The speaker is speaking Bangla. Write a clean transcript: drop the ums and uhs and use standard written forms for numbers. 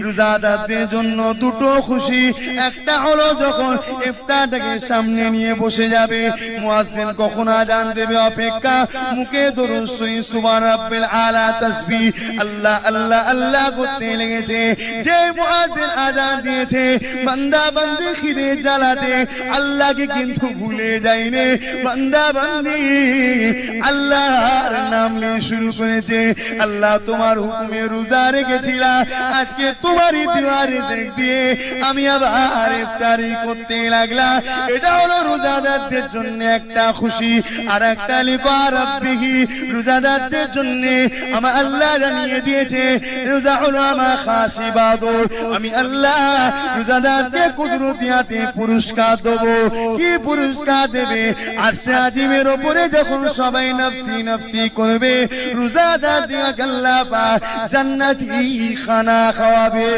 রোজাদারদের জন্য দুটো খুশি। একটা হলো যখন ইফতারটাকে সামনে নিয়ে বসে যাবে, মুয়াজ্জিন কখন আযান দেবে অপেক্ষা, মুখে দরুদ শরীফ সুবহান রাব্বিল আলা তাসবিহ আল্লাহ আল্লাহ আল্লাহ করতে লেগেছে। যে মুয়াজ্জিন আযান দিয়েছে, বান্দা বান্দি খিদে জ্বালাতে আল্লাহকে কিন্তু ভুলে যায়নি। বান্দা বান্দি আল্লাহর নাম নিয়ে শুরু করেছে। আল্লাহ তোমার হুকুমে রোজা রেখেছিলা, আজকে তোমারই দিওয়ারে দেখ দিয়ে আমি আবার ইফতারি করতে লাগলাম। এটা হলো রোজাদারদের জন্য একটা খুশি। আর একটা লিখা রাব্বিহি, রোজাদারদের জন্য আমার আল্লাহ জানিয়ে দিয়েছে রোজা হলো আমার খাস ইবাদত। আমি আল্লাহ রোজাদারদের কুদরতিয়াতে পুরস্কার দেব। কি পুরস্কার দেবে? আরশে আজিমের উপরে যখন সবাই নফসি নফসি করবে, রোজাদারদের আল্লাহ পাক জান্নাতি খানা খাওয়াবে।